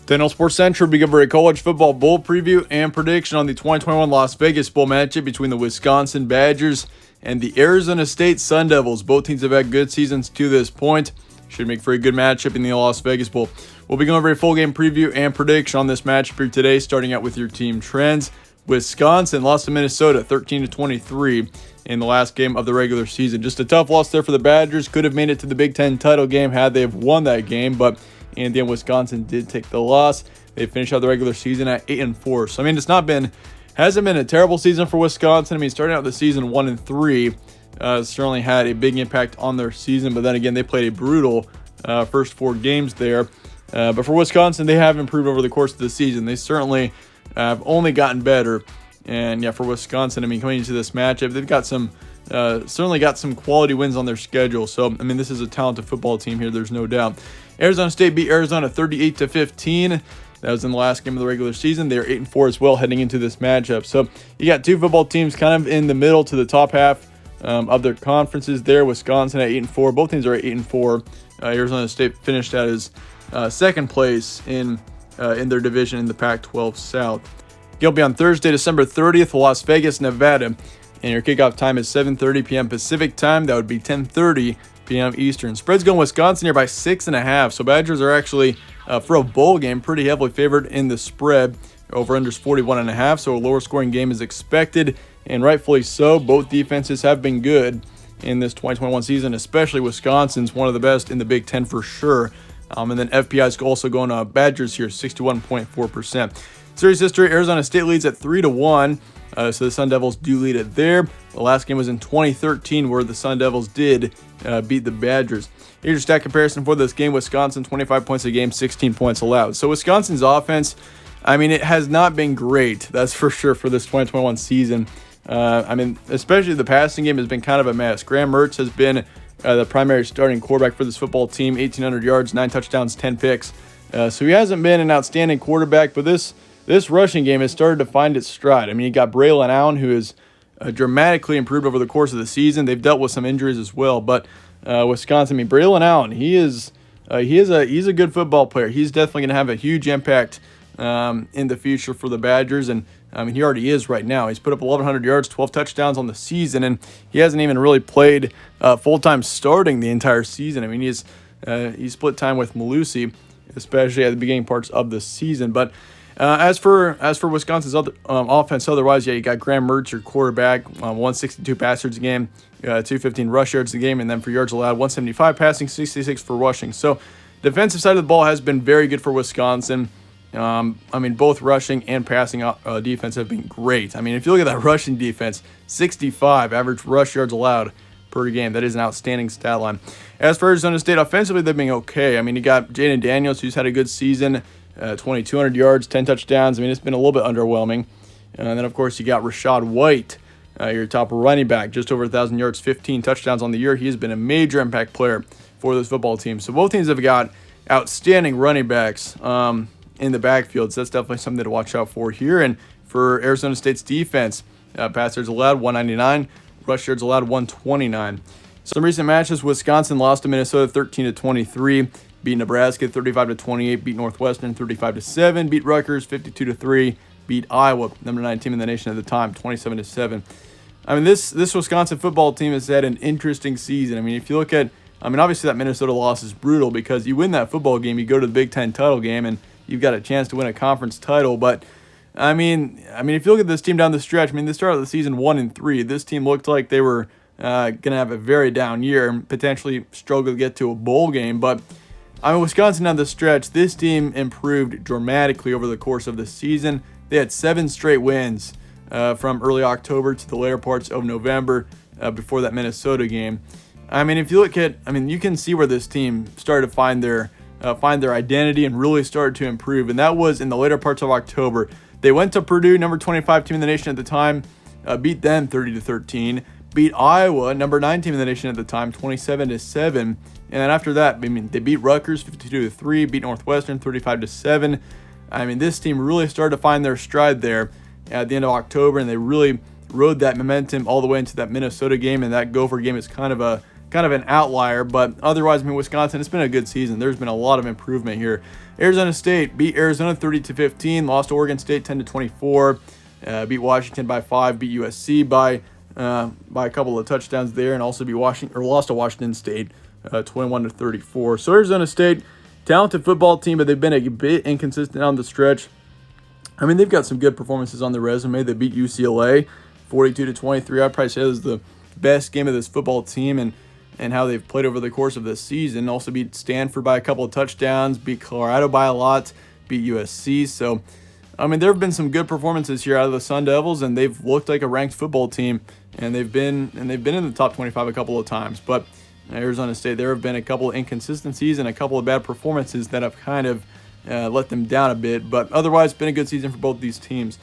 Daniel Sports Central begin for a college football bowl preview and prediction on the 2021 Las Vegas Bowl matchup between the Wisconsin Badgers and the Arizona State Sun Devils. Both teams have had good seasons to this point. Should make for a good matchup in the Las Vegas Bowl. We'll be going over a full game preview and prediction on this matchup here today, starting out with your team trends. Wisconsin lost to Minnesota 13-23 in the last game of the regular season. Just a tough loss there for the Badgers. Could have made it to the Big Ten title game had they have won that game, but in the end, Wisconsin did take the loss. They finished out the regular season at 8-4. So I mean, hasn't been a terrible season for Wisconsin. I mean, starting out the season 1-3 certainly had a big impact on their season. But then again, they played a brutal first 4 games there. But for Wisconsin, they have improved over the course of the season. They certainly have only gotten better. And yeah, for Wisconsin, I mean, coming into this matchup, they've got certainly got some quality wins on their schedule. So I mean, this is a talented football team here. There's no doubt. Arizona State beat Arizona 38-15. That was in the last game of the regular season. They're 8-4 as well heading into this matchup. So you got two football teams kind of in the middle to the top half of their conferences there. Wisconsin at 8-4. Both teams are at 8-4. Arizona State finished out as second place in their division in the Pac-12 South. It'll be on Thursday, December 30th, Las Vegas, Nevada. And your kickoff time is 7:30 p.m. Pacific time. That would be 10:30 p.m. Eastern. Spread's going Wisconsin here by 6.5. So Badgers are actually, for a bowl game, pretty heavily favored in the spread. Over-under's 41.5, so a lower scoring game is expected, and rightfully so. Both defenses have been good in this 2021 season, especially Wisconsin's one of the best in the Big Ten for sure. And then FPI is also going Badgers here, 61.4%. Series history, Arizona State leads at 3-1. So the Sun Devils do lead it there. The last game was in 2013 where the Sun Devils did beat the Badgers. Here's your stat comparison for this game. Wisconsin, 25 points a game, 16 points allowed. So Wisconsin's offense, I mean, it has not been great. That's for sure for this 2021 season. I mean, especially the passing game has been kind of a mess. Graham Mertz has been the primary starting quarterback for this football team. 1,800 yards, 9 touchdowns, 10 picks. So he hasn't been an outstanding quarterback, but this rushing game has started to find its stride. I mean, you got Braylon Allen, who has dramatically improved over the course of the season. They've dealt with some injuries as well, but Wisconsin, I mean, Braylon Allen, he's a good football player. He's definitely going to have a huge impact in the future for the Badgers, and I mean, he already is right now. He's put up 1,100 yards, 12 touchdowns on the season, and he hasn't even really played full-time starting the entire season. I mean, he's split time with Malusi, especially at the beginning parts of the season, but as for Wisconsin's offense, otherwise, yeah, you got Graham Mertz, your quarterback, 162 pass yards a game, 215 rush yards a game, and then for yards allowed, 175 passing, 66 for rushing. So defensive side of the ball has been very good for Wisconsin. I mean, both rushing and passing defense have been great. I mean, if you look at that rushing defense, 65 average rush yards allowed per game. That is an outstanding stat line. As for Arizona State, offensively, they've been okay. I mean, you got Jaden Daniels, who's had a good season. 2,200 yards, 10 touchdowns. I mean, it's been a little bit underwhelming. And then, of course, you got Rachaad White, your top running back, just over 1,000 yards, 15 touchdowns on the year. He has been a major impact player for this football team. So both teams have got outstanding running backs in the backfield. So that's definitely something to watch out for here. And for Arizona State's defense, pass yards allowed, 199. Rush yards allowed, 129. Some recent matches, Wisconsin lost to Minnesota 13-23. Beat Nebraska 35-28, beat Northwestern 35-7, beat Rutgers 52-3, beat Iowa, number 9 team in the nation at the time, 27-7. I mean, this Wisconsin football team has had an interesting season. I mean, if you look at, I mean, obviously that Minnesota loss is brutal because you win that football game, you go to the Big Ten title game, and you've got a chance to win a conference title. But I mean, if you look at this team down the stretch, I mean, they started the season 1-3. This team looked like they were going to have a very down year and potentially struggle to get to a bowl game, but I mean, Wisconsin down the stretch, this team improved dramatically over the course of the season. They had 7 straight wins from early October to the later parts of November before that Minnesota game. I mean, if you look at, I mean, you can see where this team started to find their identity and really started to improve, and that was in the later parts of October. They went to Purdue, number 25 team in the nation at the time, beat them 30-13. Beat Iowa, number 9 team in the nation at the time, 27-7. And then after that, I mean, they beat Rutgers 52-3, beat Northwestern 35-7. I mean, this team really started to find their stride there at the end of October, and they really rode that momentum all the way into that Minnesota game. And that Gopher game is kind of kind of an outlier, but otherwise, I mean, Wisconsin, it's been a good season. There's been a lot of improvement here. Arizona State beat Arizona 30-15, lost to Oregon State 10-24, beat Washington by 5, beat USC by a couple of touchdowns there, and also lost to Washington State 21-34. So Arizona State, talented football team, but they've been a bit inconsistent on the stretch. I mean, they've got some good performances on their resume. They beat UCLA 42-23. I'd probably say that was the best game of this football team and how they've played over the course of this season. Also beat Stanford by a couple of touchdowns, beat Colorado by a lot, beat USC. So, I mean, there have been some good performances here out of the Sun Devils, and they've looked like a ranked football team, and they've been in the top 25 a couple of times. But Arizona State, there have been a couple of inconsistencies and a couple of bad performances that have kind of let them down a bit, but otherwise, been a good season for both these teams.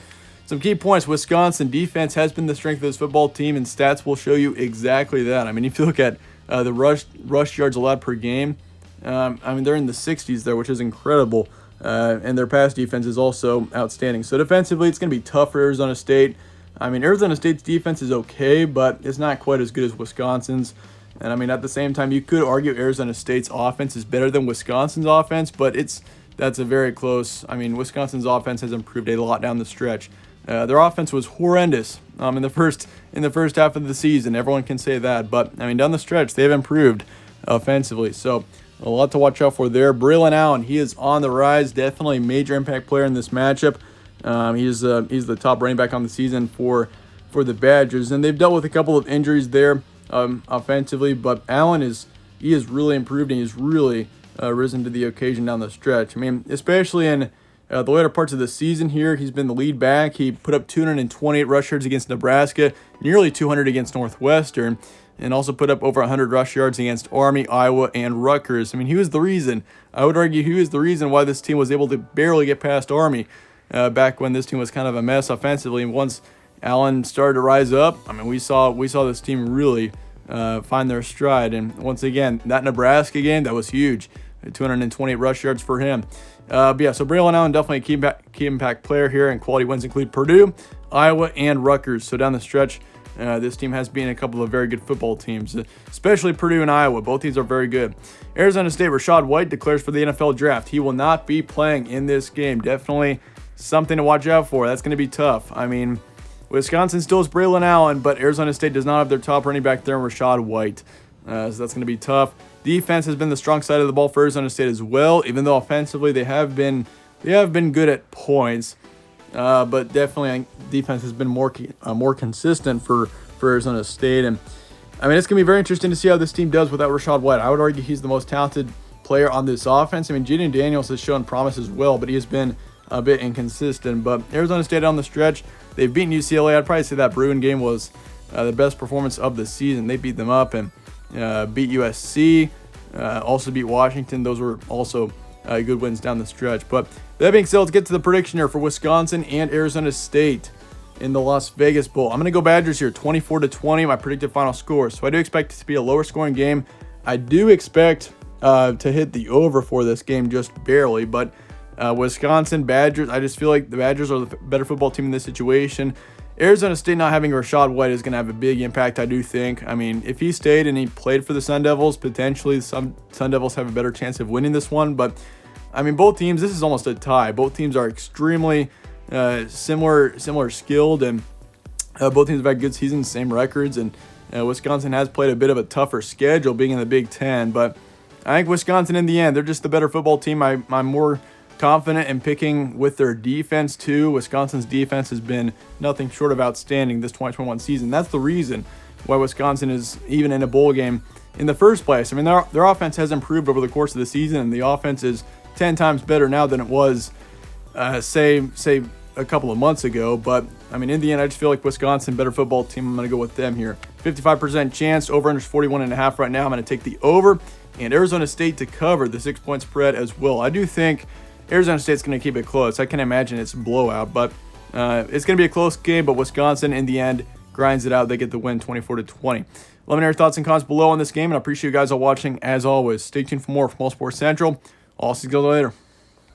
Some key points: Wisconsin defense has been the strength of this football team, and stats will show you exactly that. I mean, if you look at the rush yards allowed per game, I mean, they're in the 60s there, which is incredible, and their pass defense is also outstanding. So defensively, it's going to be tough for Arizona State. I mean, Arizona State's defense is okay, but it's not quite as good as Wisconsin's. And I mean, at the same time, you could argue Arizona State's offense is better than Wisconsin's offense, but that's a very close. I mean, Wisconsin's offense has improved a lot down the stretch. Their offense was horrendous in the first half of the season. Everyone can say that, but I mean, down the stretch, they've improved offensively. So a lot to watch out for there. Braylon Allen, he is on the rise. Definitely a major impact player in this matchup. He's the top running back on the season for the Badgers, and they've dealt with a couple of injuries there offensively. But Allen is really improved, and he's really risen to the occasion down the stretch. I mean, especially in the later parts of the season here, he's been the lead back. He put up 228 rush yards against Nebraska, nearly 200 against Northwestern, and also put up over 100 rush yards against Army, Iowa, and Rutgers. I mean, he was the reason. I would argue he was the reason why this team was able to barely get past Army back when this team was kind of a mess offensively. And once Allen started to rise up, I mean, we saw this team really find their stride. And once again, that Nebraska game, that was huge. 228 rush yards for him. But yeah, so Braylon Allen, definitely a key impact player here, and quality wins include Purdue, Iowa, and Rutgers. So down the stretch, this team has been a couple of very good football teams, especially Purdue and Iowa. Both teams are very good. Arizona State, Rachaad White declares for the NFL draft. He will not be playing in this game. Definitely something to watch out for. That's going to be tough. I mean, Wisconsin still has Braylon Allen, but Arizona State does not have their top running back there, Rachaad White. So that's going to be tough. Defense has been the strong side of the ball for Arizona State as well, even though offensively they have been good at points. But definitely defense has been more consistent for Arizona State. And I mean, it's going to be very interesting to see how this team does without Rachaad White. I would argue he's the most talented player on this offense. I mean, Jaden Daniels has shown promise as well, but he has been a bit inconsistent. But Arizona State on the stretch, they've beaten UCLA. I'd probably say that Bruin game was the best performance of the season. They beat them up and beat USC, also beat Washington. Those were also good wins down the stretch. But that being said, let's get to the prediction here for Wisconsin and Arizona State in the Las Vegas Bowl. I'm going to go Badgers here, 24-20, my predicted final score. So I do expect it to be a lower scoring game. I do expect to hit the over for this game just barely, but Wisconsin, Badgers, I just feel like the Badgers are the better football team in this situation. Arizona State not having Rachaad White is going to have a big impact, I do think. I mean, if he stayed and he played for the Sun Devils, potentially some Sun Devils have a better chance of winning this one. But, I mean, both teams, this is almost a tie. Both teams are extremely similar skilled, and both teams have had good seasons, same records. And Wisconsin has played a bit of a tougher schedule being in the Big Ten. But I think Wisconsin, in the end, they're just the better football team. I'm more confident in picking with their defense too. Wisconsin's defense has been nothing short of outstanding this 2021 season. That's the reason why Wisconsin is even in a bowl game in the first place. I mean, their offense has improved over the course of the season, and the offense is 10 times better now than it was, say a couple of months ago. But I mean, in the end, I just feel like Wisconsin, better football team. I'm going to go with them here. 55% chance. Over under 41.5 right now. I'm going to take the over, and Arizona State to cover the 6-point spread as well. I do think Arizona State's going to keep it close. I can imagine it's a blowout, but it's going to be a close game. But Wisconsin, in the end, grinds it out. They get the win 24-20. Let me know your thoughts and comments below on this game, and I appreciate you guys all watching. As always, stay tuned for more from All Sports Central. I'll see you guys later.